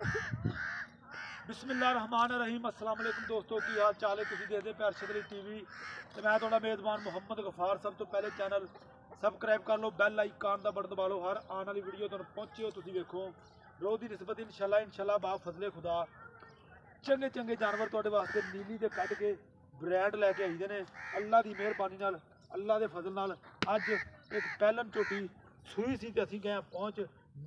बिस्मिल्लाहिर्रहमानिर्रहीम अस्सलाम वालेकुम दोस्तों की हाल चाल है। तुसीं देखदे पे अरशद अली टीवी ते मैं तुहाडा मेज़बान मुहम्मद गफार। सब तो पहले चैनल सबसक्राइब कर लो, बैल आइकन का बटन दबा लो, हर आने वाली वीडियो तुहानूं पहुंचे हो तुसीं वेखो। रोज़ की निस्बत इंशाल्लाह बा फजले खुदा चंगे चंगे जानवर तुहाडे वास्ते नीली दे कढ के ब्रैड लैके आईदे ने। अल्लाह की मेहरबानी नाल, अल्लाह के फजल नाल अज एक पैलन झोटी सूई सी ते असीं गए पहुंच।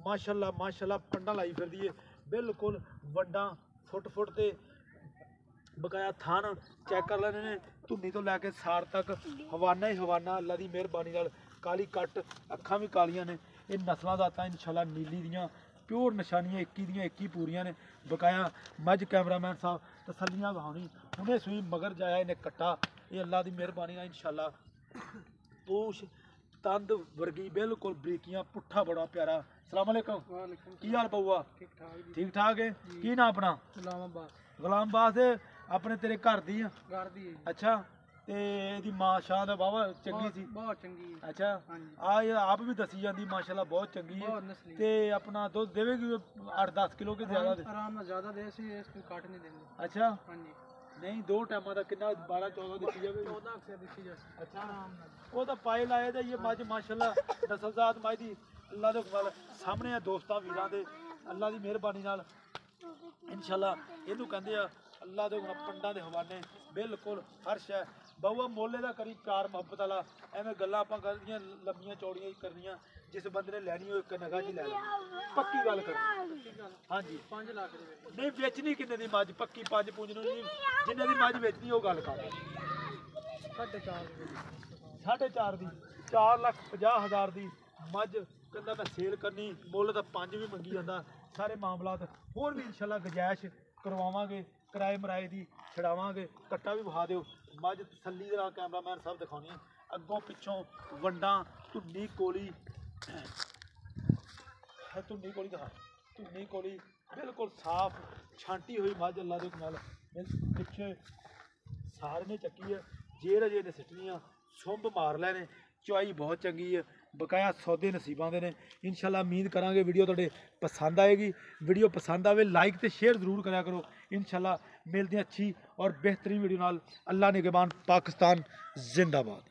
माशाल्लाह पंडा लाई फिरदी है, बिल्कुल वंडा फुट फुट ते बकाया थान चैक कर लेने ने। धुन्नी तो लैके साड़ तक हवाना ही हवाना, अल्लाह की मेहरबानी नाल काली कट, अखां भी कालियां ने। ये नस्लां दातां इंशाल्लाह नीली दियां प्योर निशानियां इक्की दियां इक्की पूरियां ने। बकाया मझ कैमरामैन साहब तसल्लियां बहानी उन्हें सूई मगर जाया इन्हें कट्टा। ये अल्लाह की मेहरबानी नाल इंशाल्लाह पूछ तंद वर्गी बिल्कुल बरीकियां, पुट्ठा बड़ा प्यारा। अस्सलाम वालेकुम, की हाल बउआ? ठीक ठाक है। की ना अपना? गुलाम अब्बास। अपने तेरे घर दी अच्छा ते एदी मां शाह दा बावा चंगी सी, बहुत चंगी है। अच्छा आ आप भी दसी जांदी माशाल्लाह बहुत चंगी है। ते अपना दुध देवेगी 8-10 किलो के ज्यादा? आराम नाल ज्यादा दे सी, इसको काट नहीं देंगे। अच्छा नहीं, 2 टाइम का कितना 12-14 दिखी जाए? 14 अक्सर दिखी जाए। अच्छा आराम नाल वो तो पाए लाए थे। ये मझ माशाल्लाह नस्लजात मझ दी अल्लाह दे हुक्म सामने है दोस्तां वीरां दे अल्लाह की मेहरबानी नाल इंशाल्लाह इनू कहंदे आ अल्लाह दे पंडां दे हवाले बिल्कुल हर शै। बहुआ मोले का करी प्यार मुहब्बत वाला, एवें गल्लां आपां करदियां लंबियां चौड़ियां करनियां। जिस बंदे ने लैनी हो एक नगा जी लै लै, पक्की गल कर। हाँ जी 5 लाख नहीं बेचनी किन्ने दी मझ? पक्की 5 नहीं, जिन्ने दी मझ बेचनी वो गल कर। 4.5 दी 4,50,000 दी मझ कहंदा मैं सेल करनी। मुੱਲ ਤਾਂ 5 भी मंगी जांदा। सारे मामलात होर भी इंशाल्लाह गुजाइश करवावांगे, किराए मराए दी छड़ावांगे। कट्टा भी विखा दिओ मझ तसल्ली दे नाल कैमरामैन साहब दिखाउणी अग्गों पिछों वंडा धुन्नी कोली दिखा, धुन्नी कोली बिल्कुल साफ छांटी हुई मझ अल्लाह दे नाल। पिछे सारे ने चक्की है, जेर अजे ने सिटनियां सुंब मार लैने। चुआई बहुत चंगी है, बकाया सौदे नसीबां दे ने। इंशाल्लाह उम्मीद करांगे वीडियो तुहाडे पसंद आएगी। वीडियो पसंद आवे लाइक तो शेयर जरूर करा करो। इंशाल्लाह मिलते हैं अच्छी और बेहतरीन वीडियो नाल। अल्लाह निगहबान, पाकिस्तान जिंदाबाद।